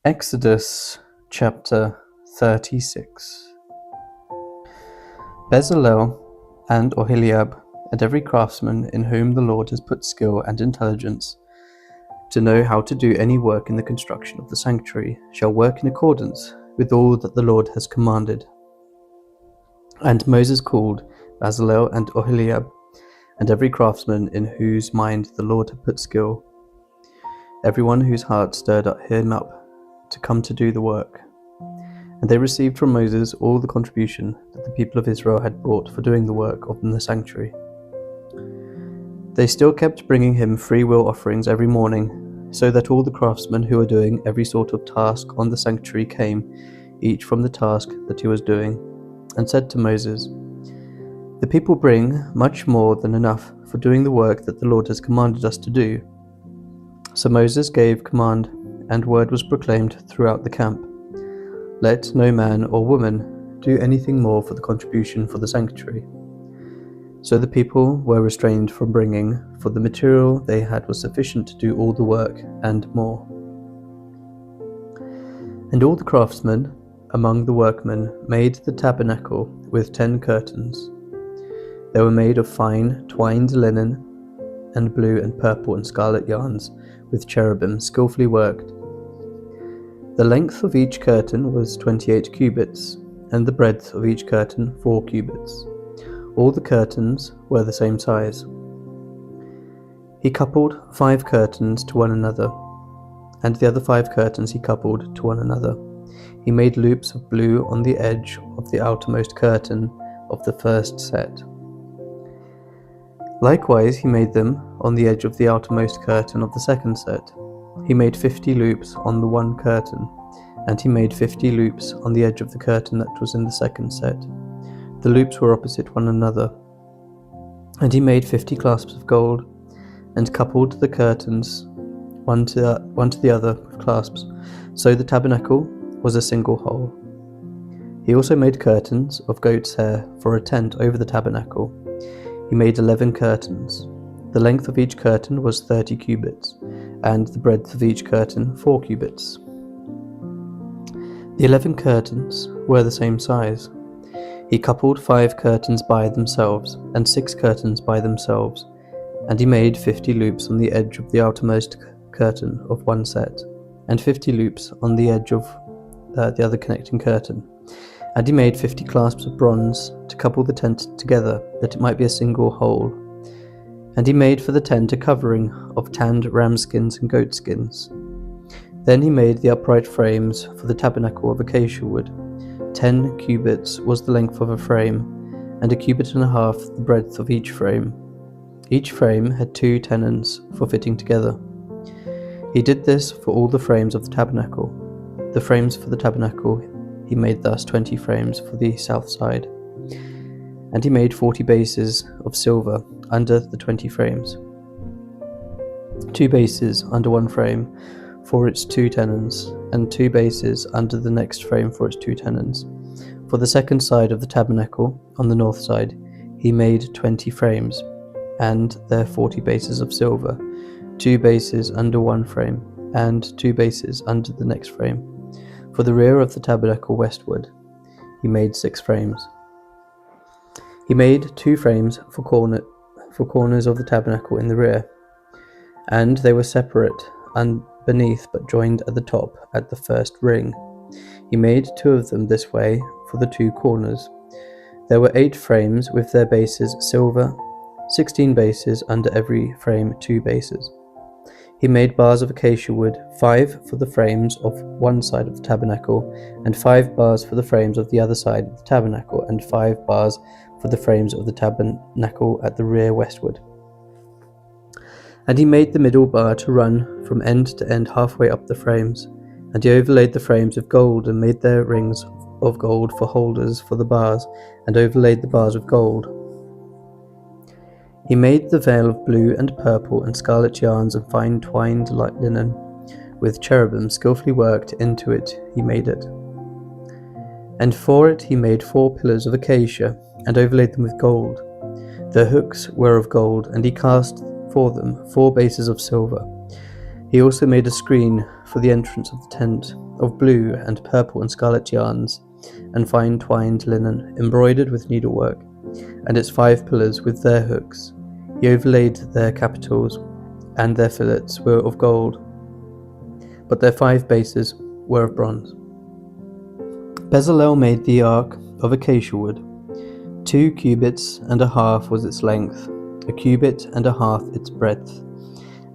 Exodus chapter 36. Bezalel and Oholiab and every craftsman in whom the Lord has put skill and intelligence to know how to do any work in the construction of the sanctuary shall work in accordance with all that the Lord has commanded. And Moses called Bezalel and Oholiab and every craftsman in whose mind the Lord had put skill, everyone whose heart stirred him up to come to do the work. And they received from Moses all the contribution that the people of Israel had brought for doing the work of the sanctuary. They still kept bringing him free will offerings every morning, so that all the craftsmen who were doing every sort of task on the sanctuary came, each from the task that he was doing, and said to Moses, "The people bring much more than enough for doing the work that the Lord has commanded us to do." So Moses gave command, and word was proclaimed throughout the camp, "Let no man or woman do anything more for the contribution for the sanctuary." So the people were restrained from bringing, for the material they had was sufficient to do all the work and more. And all the craftsmen among the workmen made the tabernacle with 10 curtains. They were made of fine twined linen and blue and purple and scarlet yarns, with cherubim skillfully worked. The length of each curtain was 28 cubits, and the breadth of each curtain 4 cubits. All the curtains were the same size. He coupled 5 curtains to one another, and the other 5 curtains he coupled to one another. He made loops of blue on the edge of the outermost curtain of the first set. Likewise he made them on the edge of the outermost curtain of the second set. He made 50 loops on the one curtain, and he made 50 loops on the edge of the curtain that was in the second set. The loops were opposite one another. And he made 50 clasps of gold, and coupled the curtains one to the other with clasps, so the tabernacle was a single whole. He also made curtains of goat's hair for a tent over the tabernacle. He made 11 curtains. The length of each curtain was 30 cubits, and the breadth of each curtain 4 cubits. The 11 curtains were the same size. He coupled 5 curtains by themselves, and 6 curtains by themselves, and he made 50 loops on the edge of the outermost curtain of one set, and 50 loops on the edge of the other connecting curtain. And he made 50 clasps of bronze to couple the tent together, that it might be a single whole. And he made for the tent a covering of tanned ram skins and goat skins. Then he made the upright frames for the tabernacle of acacia wood. 10 cubits was the length of a frame, and a cubit and a half the breadth of each frame. Each frame had 2 tenons for fitting together. He did this for all the frames of the tabernacle. The frames for the tabernacle he made thus 20 frames for the south side. And he made 40 bases of silver under the 20 frames, 2 bases under one frame for its 2 tenons, and 2 bases under the next frame for its 2 tenons. For the second side of the tabernacle, on the north side, he made 20 frames, and their 40 bases of silver, 2 bases under one frame, and 2 bases under the next frame. For the rear of the tabernacle westward, he made 6 frames. He made 2 frames for corners of the tabernacle in the rear, and they were separate beneath but joined at the top at the first ring. He made 2 of them this way for the 2 corners. There were 8 frames with their bases silver, 16 bases under every frame 2 bases. He made bars of acacia wood, 5 for the frames of one side of the tabernacle, and 5 bars for the frames of the other side of the tabernacle, and 5 bars for the frames of the tabernacle at the rear westward. And he made the middle bar to run from end to end halfway up the frames, and he overlaid the frames with gold, and made their rings of gold for holders for the bars, and overlaid the bars with gold. He made the veil of blue and purple and scarlet yarns and fine twined linen, with cherubim skillfully worked into it he made it. And for it he made 4 pillars of acacia, and overlaid them with gold. Their hooks were of gold, and he cast for them 4 bases of silver. He also made a screen for the entrance of the tent, of blue and purple and scarlet yarns, and fine twined linen, embroidered with needlework, and its 5 pillars with their hooks. He overlaid their capitals, and their fillets were of gold, but their 5 bases were of bronze. Bezalel made the ark of acacia wood. 2 cubits and a half was its length, 1 cubit and a half its breadth,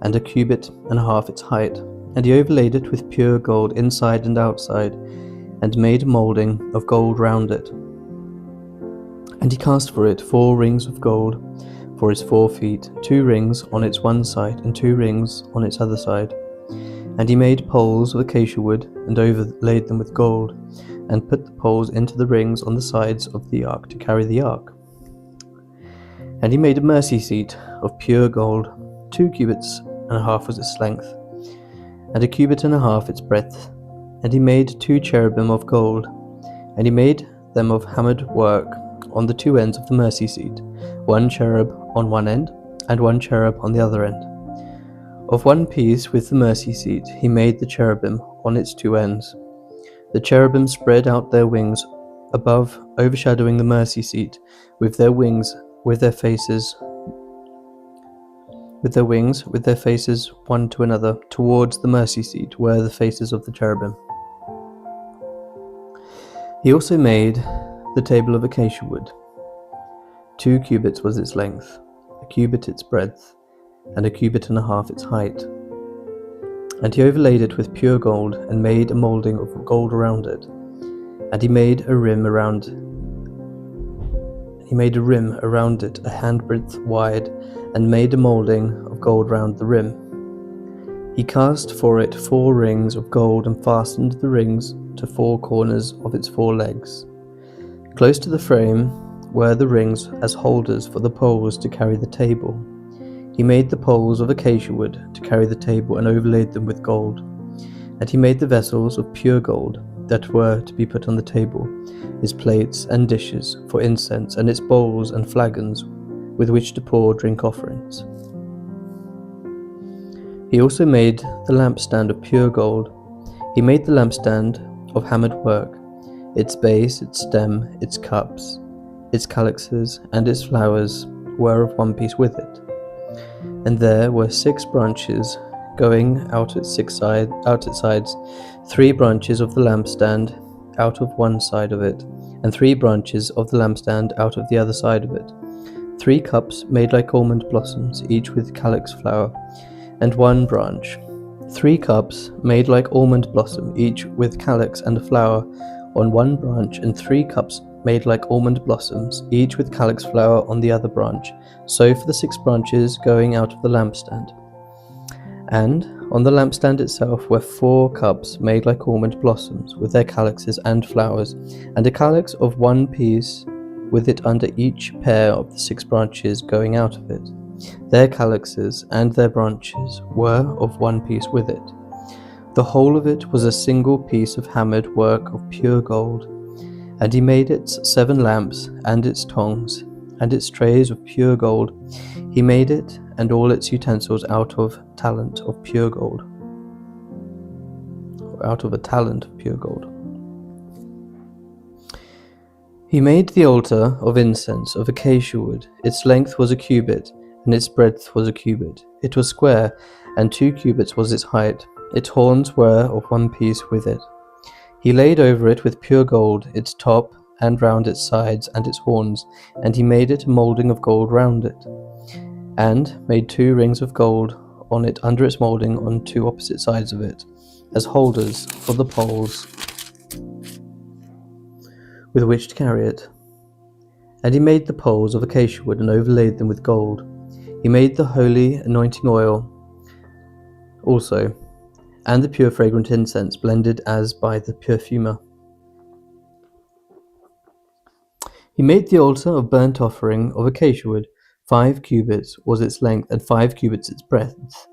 and 1 cubit and a half its height. And he overlaid it with pure gold inside and outside, and made a moulding of gold round it. And he cast for it 4 rings of gold for its 4 feet, 2 rings on its one side and 2 rings on its other side. And he made poles of acacia wood, and overlaid them with gold, and put the poles into the rings on the sides of the ark to carry the ark. And he made a mercy seat of pure gold. 2 cubits and a half was its length, and 1 cubit and a half its breadth. And he made 2 cherubim of gold, and he made them of hammered work on the 2 ends of the mercy seat, 1 cherub on one end, and 1 cherub on the other end. Of one piece with the mercy seat he made the cherubim on its 2 ends. The cherubim spread out their wings above, overshadowing the mercy seat, with their wings, with their faces one to another, towards the mercy seat were the faces of the cherubim. He also made the table of acacia wood. 2 cubits was its length, 1 cubit its breadth, and 1 cubit and a half its height. And he overlaid it with pure gold, and made a moulding of gold around it. And he made a rim around it, a handbreadth wide, and made a moulding of gold round the rim. He cast for it 4 rings of gold, and fastened the rings to 4 corners of its 4 legs. Close to the frame were the rings as holders for the poles to carry the table. He made the poles of acacia wood to carry the table, and overlaid them with gold. And he made the vessels of pure gold that were to be put on the table, its plates and dishes for incense, and its bowls and flagons with which to pour drink offerings. He also made the lampstand of pure gold. He made the lampstand of hammered work. Its base, its stem, its cups, its calyxes, and its flowers were of one piece with it. And there were 6 branches going out at its sides, 3 branches of the lampstand out of one side of it, and 3 branches of the lampstand out of the other side of it. 3 cups made like almond blossoms, each with calyx flower, and 1 branch. 3 cups made like almond blossom, each with calyx and a flower on one branch, and 3 cups made like almond blossoms, each with calyx flower on the other branch, so for the 6 branches going out of the lampstand. And on the lampstand itself were 4 cups made like almond blossoms, with their calyxes and flowers, and a calyx of one piece with it under each pair of the 6 branches going out of it. Their calyxes and their branches were of one piece with it. The whole of it was a single piece of hammered work of pure gold. And he made its 7 lamps, and its tongs, and its trays of pure gold. He made it and all its utensils out of a talent of pure gold. He made the altar of incense of acacia wood. Its length was 1 cubit, and its breadth was 1 cubit. It was square, and 2 cubits was its height. Its horns were of one piece with it. He laid over it with pure gold its top, and round its sides and its horns, and he made it a moulding of gold round it, and made 2 rings of gold on it under its moulding on 2 opposite sides of it, as holders for the poles with which to carry it. And he made the poles of acacia wood, and overlaid them with gold. He made the holy anointing oil also, and the pure fragrant incense blended as by the perfumer. He made the altar of burnt offering of acacia wood. 5 cubits was its length, and 5 cubits its breadth.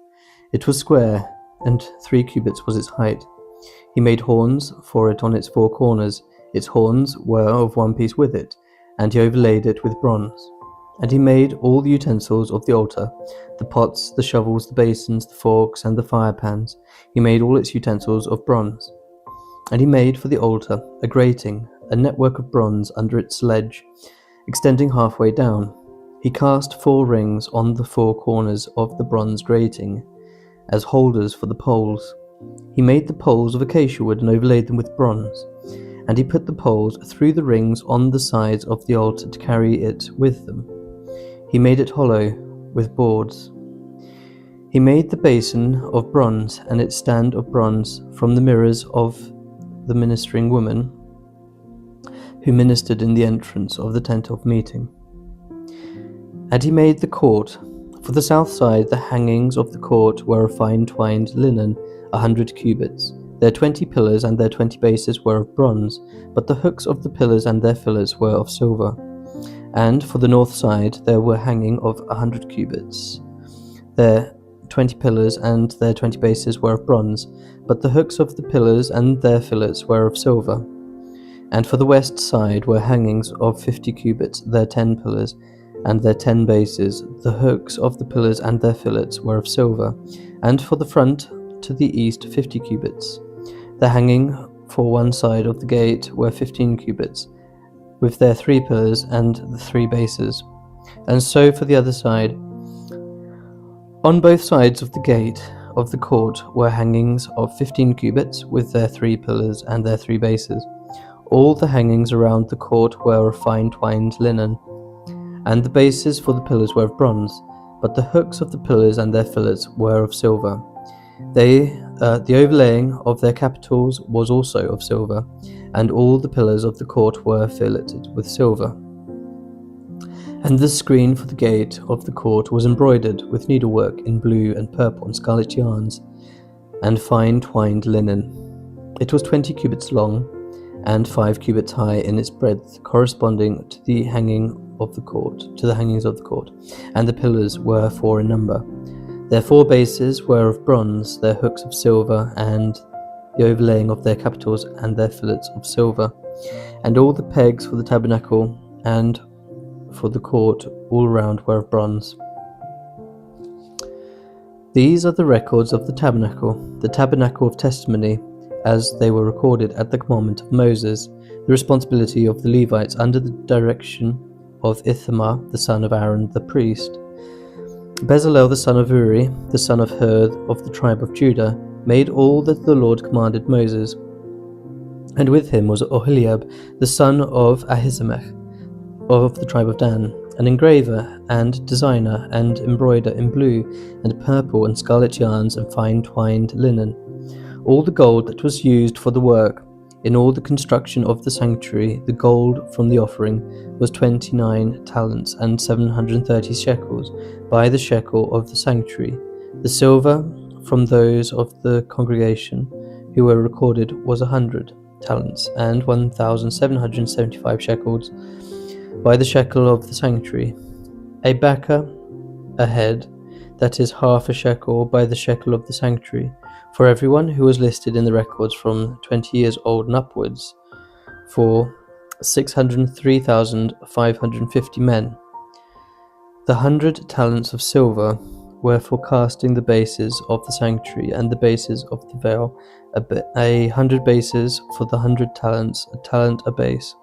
It was square, and 3 cubits was its height. He made horns for it on its 4 corners. Its horns were of one piece with it, and he overlaid it with bronze. And he made all the utensils of the altar, the pots, the shovels, the basins, the forks, and the fire pans. He made all its utensils of bronze. And he made for the altar a grating, a network of bronze under its ledge, extending halfway down. He cast 4 rings on the 4 corners of the bronze grating, as holders for the poles. He made the poles of acacia wood and overlaid them with bronze. And he put the poles through the rings on the sides of the altar to carry it with them. He made it hollow with boards. He made the basin of bronze and its stand of bronze from the mirrors of the ministering women who ministered in the entrance of the tent of meeting. And he made the court. For the south side, the hangings of the court were of fine twined linen, 100 cubits. Their 20 pillars and their 20 bases were of bronze, but the hooks of the pillars and their fillets were of silver. And for the north side there were hanging of 100 cubits. Their 20 pillars and their 20 bases were of bronze, but the hooks of the pillars and their fillets were of silver. And for the west side were hangings of 50 cubits, their 10 pillars and their 10 bases. The hooks of the pillars and their fillets were of silver. And for the front to the east 50 cubits. The hanging for one side of the gate were 15 cubits, with their 3 pillars and the 3 bases, and so for the other side. On both sides of the gate of the court were hangings of 15 cubits, with their 3 pillars and their 3 bases. All the hangings around the court were of fine twined linen, and the bases for the pillars were of bronze, but the hooks of the pillars and their fillets were of silver. The overlaying of their capitals was also of silver, and all the pillars of the court were filleted with silver. And the screen for the gate of the court was embroidered with needlework in blue and purple and scarlet yarns, and fine twined linen. It was 20 cubits long, and 5 cubits high in its breadth, corresponding to the hangings of the court, and the pillars were 4 in number. Their 4 bases were of bronze, their hooks of silver, and the overlaying of their capitals and their fillets of silver. And all the pegs for the tabernacle and for the court all around were of bronze. These are the records of the tabernacle of testimony, as they were recorded at the commandment of Moses, the responsibility of the Levites under the direction of Ithamar, the son of Aaron the priest. Bezalel the son of Uri, the son of Hur of the tribe of Judah, made all that the Lord commanded Moses. And with him was Oholiab, the son of Ahisamach, of the tribe of Dan, an engraver and designer and embroider in blue and purple and scarlet yarns and fine twined linen. All the gold that was used for the work in all the construction of the sanctuary, the gold from the offering, was 29 talents and 730 shekels by the shekel of the sanctuary. The silver from those of the congregation who were recorded was 100 talents and 1,775 shekels by the shekel of the sanctuary. A baka, a head, that is half a shekel by the shekel of the sanctuary, for everyone who was listed in the records from 20 years old and upwards, for 603,550 men. The 100 talents of silver were for casting the bases of the sanctuary and the bases of the veil, 100 bases for the 100 talents, a talent a base.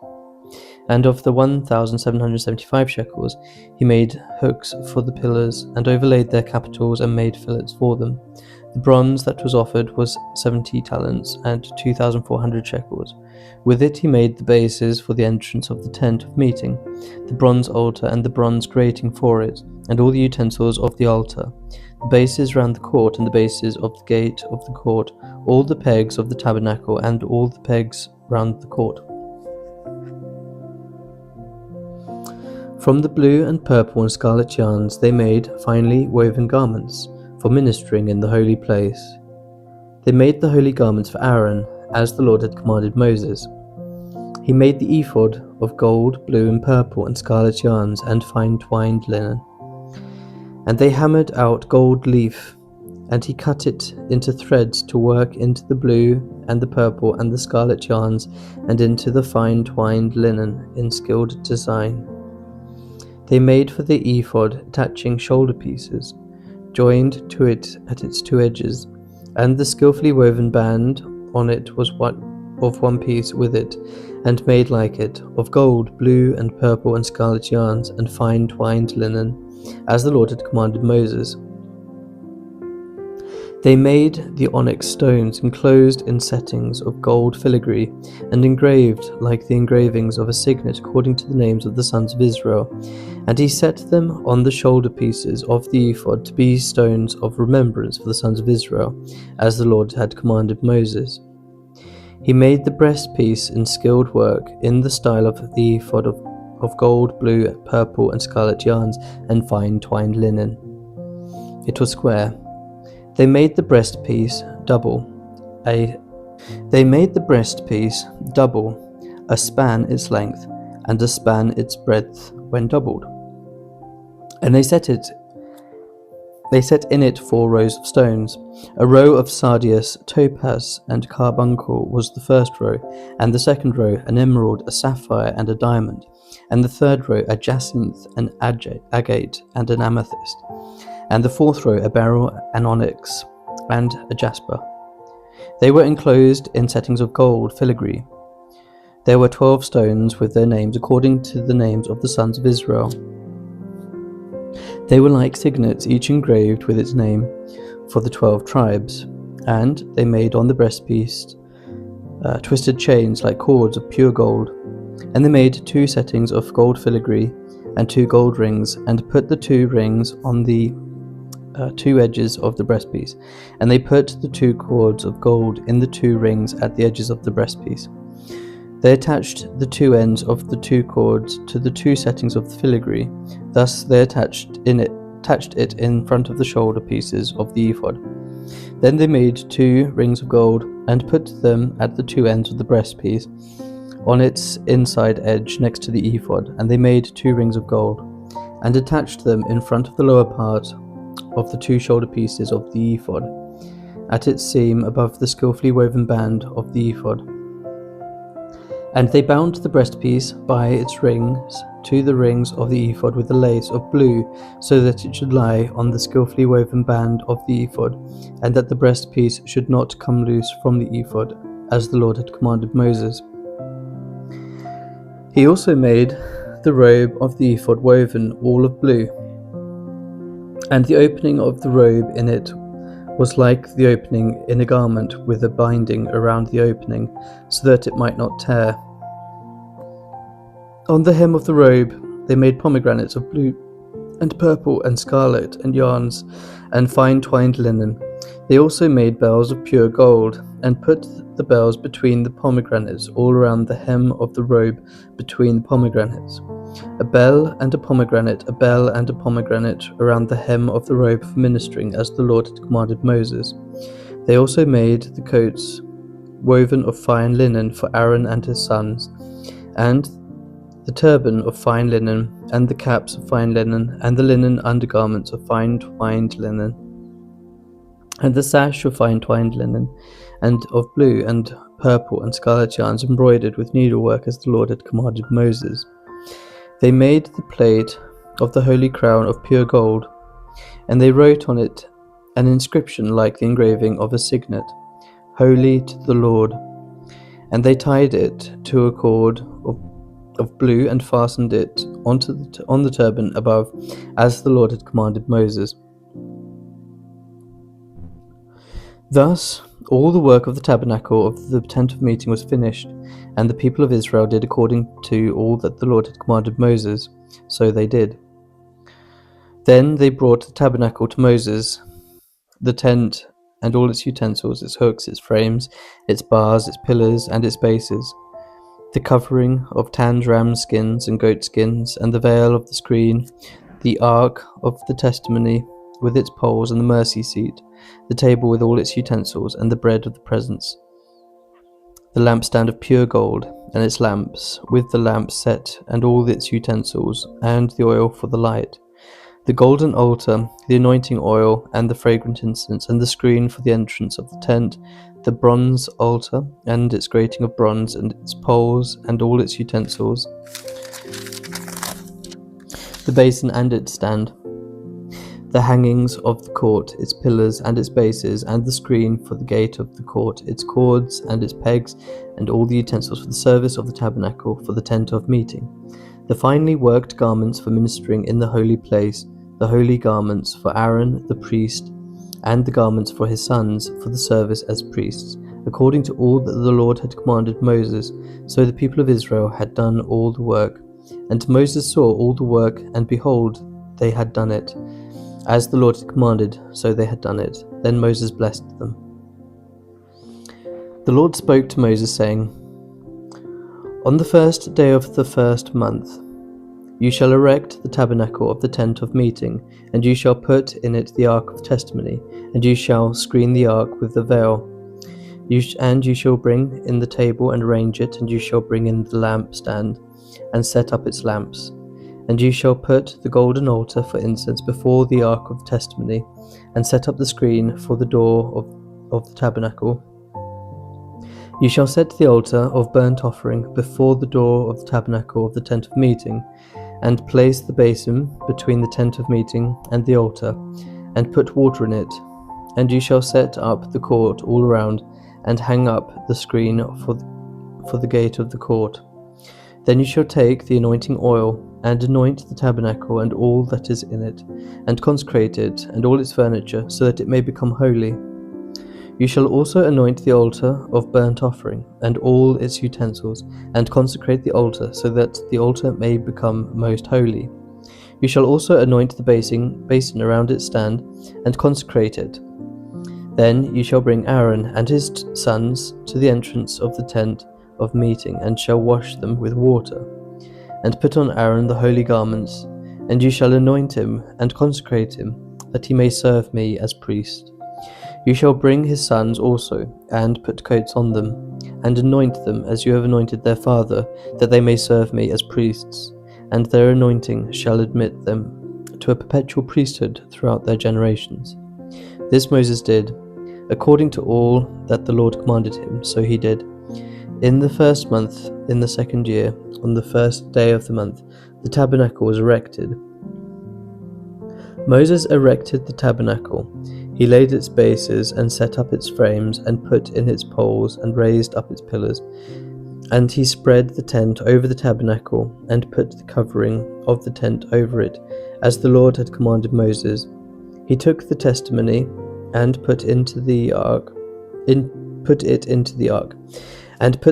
And of the 1,775 shekels, he made hooks for the pillars, and overlaid their capitals, and made fillets for them. The bronze that was offered was 70 talents, and 2,400 shekels. With it he made the bases for the entrance of the tent of meeting, the bronze altar, and the bronze grating for it, and all the utensils of the altar, the bases round the court, and the bases of the gate of the court, all the pegs of the tabernacle, and all the pegs round the court. From the blue and purple and scarlet yarns they made finely woven garments for ministering in the holy place. They made the holy garments for Aaron, as the Lord had commanded Moses. He made the ephod of gold, blue and purple and scarlet yarns and fine twined linen. And they hammered out gold leaf, and he cut it into threads to work into the blue and the purple and the scarlet yarns and into the fine twined linen in skilled design. They made for the ephod attaching shoulder pieces, joined to it at its two edges, and the skillfully woven band on it was of one piece with it, and made like it, of gold, blue, and purple, and scarlet yarns, and fine twined linen, as the Lord had commanded Moses. They made the onyx stones enclosed in settings of gold filigree, and engraved like the engravings of a signet according to the names of the sons of Israel. And he set them on the shoulder pieces of the ephod to be stones of remembrance for the sons of Israel, as the Lord had commanded Moses. He made the breastpiece in skilled work, in the style of the ephod of gold, blue, purple, and scarlet yarns, and fine twined linen. It was square. They made the breastpiece double, a span its length, and a span its breadth when doubled. And they set in it 4 rows of stones. A row of sardius, topaz, and carbuncle was the first row, and the second row an emerald, a sapphire, and a diamond, and the third row a jacinth, an agate, and an amethyst, and the fourth row a beryl, an onyx, and a jasper. They were enclosed in settings of gold filigree. There were 12 stones with their names according to the names of the sons of Israel. They were like signets, each engraved with its name for the 12 tribes. And they made on the breastpiece twisted chains like cords of pure gold. And they made 2 settings of gold filigree and 2 gold rings, and put the 2 rings on the 2 edges of the breastpiece. And they put the 2 cords of gold in the 2 rings at the edges of the breastpiece. They attached the 2 ends of the 2 cords to the 2 settings of the filigree. Thus they attached it in front of the shoulder pieces of the ephod. Then they made 2 rings of gold, and put them at the 2 ends of the breastpiece, on its inside edge next to the ephod. And they made 2 rings of gold, and attached them in front of the lower part of the 2 shoulder pieces of the ephod, at its seam above the skillfully woven band of the ephod. And they bound the breastpiece by its rings to the rings of the ephod with a lace of blue, so that it should lie on the skillfully woven band of the ephod, and that the breastpiece should not come loose from the ephod, as the Lord had commanded Moses. He also made the robe of the ephod woven all of blue, and the opening of the robe in it was like the opening in a garment, with a binding around the opening, so that it might not tear. On the hem of the robe they made pomegranates of blue and purple and scarlet and yarns, and fine twined linen. They also made bells of pure gold, and put the bells between the pomegranates all around the hem of the robe between the pomegranates. A bell and a pomegranate, a bell and a pomegranate around the hem of the robe for ministering, as the Lord had commanded Moses. They also made the coats woven of fine linen for Aaron and his sons, and the turban of fine linen, and the caps of fine linen, and the linen undergarments of fine twined linen, and the sash of fine twined linen, and of blue and purple and scarlet yarns embroidered with needlework, as the Lord had commanded Moses. They made the plate of the holy crown of pure gold, and they wrote on it an inscription like the engraving of a signet, "Holy to the Lord." And they tied it to a cord of blue and fastened it on the turban above, as the Lord had commanded Moses. Thus all the work of the tabernacle of the tent of meeting was finished, and the people of Israel did according to all that the Lord had commanded Moses. So they did. Then they brought the tabernacle to Moses, the tent and all its utensils, its hooks, its frames, its bars, its pillars, and its bases, the covering of tanned ram skins and goat skins, and the veil of the screen, the ark of the testimony with its poles, and the mercy seat, the table with all its utensils, and the bread of the presence, the lampstand of pure gold, and its lamps, with the lamps set, and all its utensils, and the oil for the light, the golden altar, the anointing oil, and the fragrant incense, and the screen for the entrance of the tent, the bronze altar, and its grating of bronze, and its poles, and all its utensils, the basin and its stand, the hangings of the court, its pillars and its bases, and the screen for the gate of the court, its cords and its pegs, and all the utensils for the service of the tabernacle, for the tent of meeting, the finely worked garments for ministering in the holy place, the holy garments for Aaron the priest, and the garments for his sons for the service as priests, according to all that the Lord had commanded Moses. So the people of Israel had done all the work. And Moses saw all the work, and behold, they had done it. As the Lord had commanded, so they had done it. Then Moses blessed them. The Lord spoke to Moses, saying, On the first day of the first month, you shall erect the tabernacle of the tent of meeting, and you shall put in it the ark of testimony, and you shall screen the ark with the veil. You shall bring in the table and arrange it, and you shall bring in the lampstand, and set up its lamps. And you shall put the golden altar for incense before the ark of testimony, and set up the screen for the door of the tabernacle. You shall set the altar of burnt offering before the door of the tabernacle of the tent of meeting, and place the basin between the tent of meeting and the altar, and put water in it. And you shall set up the court all around, and hang up the screen for the gate of the court. Then you shall take the anointing oil, and anoint the tabernacle and all that is in it, and consecrate it and all its furniture, so that it may become holy. You shall also anoint the altar of burnt offering, and all its utensils, and consecrate the altar, so that the altar may become most holy. You shall also anoint the basin around its stand, and consecrate it. Then you shall bring Aaron and his sons to the entrance of the tent of meeting, and shall wash them with water, and put on Aaron the holy garments, and you shall anoint him and consecrate him, that he may serve me as priest. You shall bring his sons also, and put coats on them, and anoint them as you have anointed their father, that they may serve me as priests, and their anointing shall admit them to a perpetual priesthood throughout their generations. This Moses did, according to all that the Lord commanded him, so he did. In the first month, in the second year, on the first day of the month, the tabernacle was erected. Moses erected the tabernacle. He laid its bases, and set up its frames, and put in its poles, and raised up its pillars. And he spread the tent over the tabernacle, and put the covering of the tent over it, as the Lord had commanded Moses. He took the testimony, and put it into the ark, and put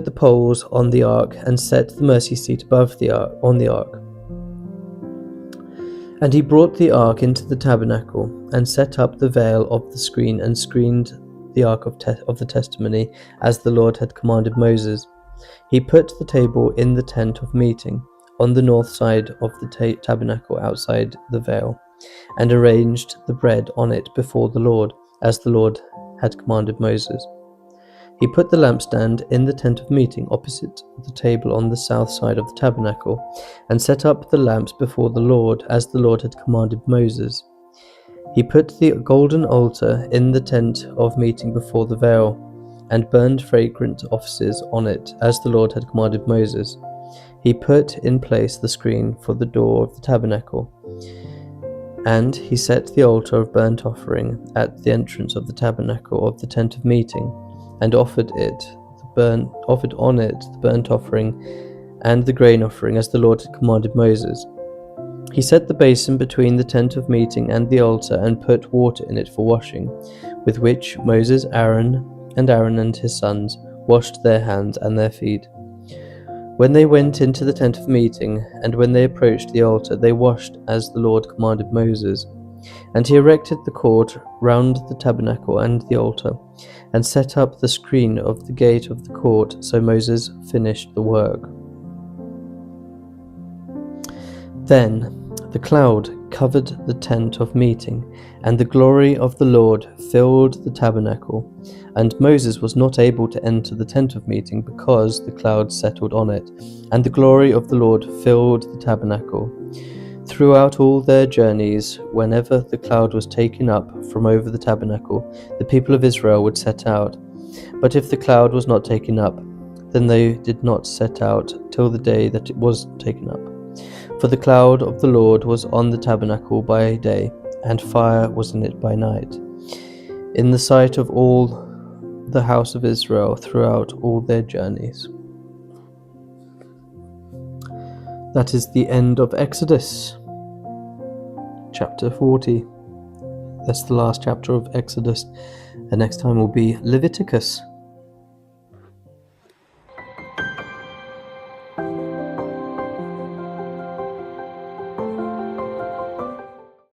the poles on the ark, and set the mercy seat above on the ark. And he brought the ark into the tabernacle, and set up the veil of the screen, and screened the ark of the testimony, as the Lord had commanded Moses. He put the table in the tent of meeting, on the north side of the tabernacle outside the veil, and arranged the bread on it before the Lord, as the Lord had commanded Moses. He put the lampstand in the tent of meeting opposite the table on the south side of the tabernacle, and set up the lamps before the Lord, as the Lord had commanded Moses. He put the golden altar in the tent of meeting before the veil, and burned fragrant offerings on it, as the Lord had commanded Moses. He put in place the screen for the door of the tabernacle, and he set the altar of burnt offering at the entrance of the tabernacle of the tent of meeting, and offered on it the burnt offering and the grain offering, as the Lord had commanded Moses. He set the basin between the tent of meeting and the altar, and put water in it for washing, with which Moses, Aaron and his sons washed their hands and their feet. When they went into the tent of meeting, and when they approached the altar, they washed as the Lord commanded Moses. And he erected the court round the tabernacle and the altar, and set up the screen of the gate of the court. So Moses finished the work. Then the cloud covered the tent of meeting, and the glory of the Lord filled the tabernacle. And Moses was not able to enter the tent of meeting, because the cloud settled on it, and the glory of the Lord filled the tabernacle. Throughout all their journeys, whenever the cloud was taken up from over the tabernacle, the people of Israel would set out. But if the cloud was not taken up, then they did not set out till the day that it was taken up. For the cloud of the Lord was on the tabernacle by day, and fire was in it by night, in the sight of all the house of Israel throughout all their journeys. That is the end of Exodus, chapter 40. That's the last chapter of Exodus, and next time will be Leviticus.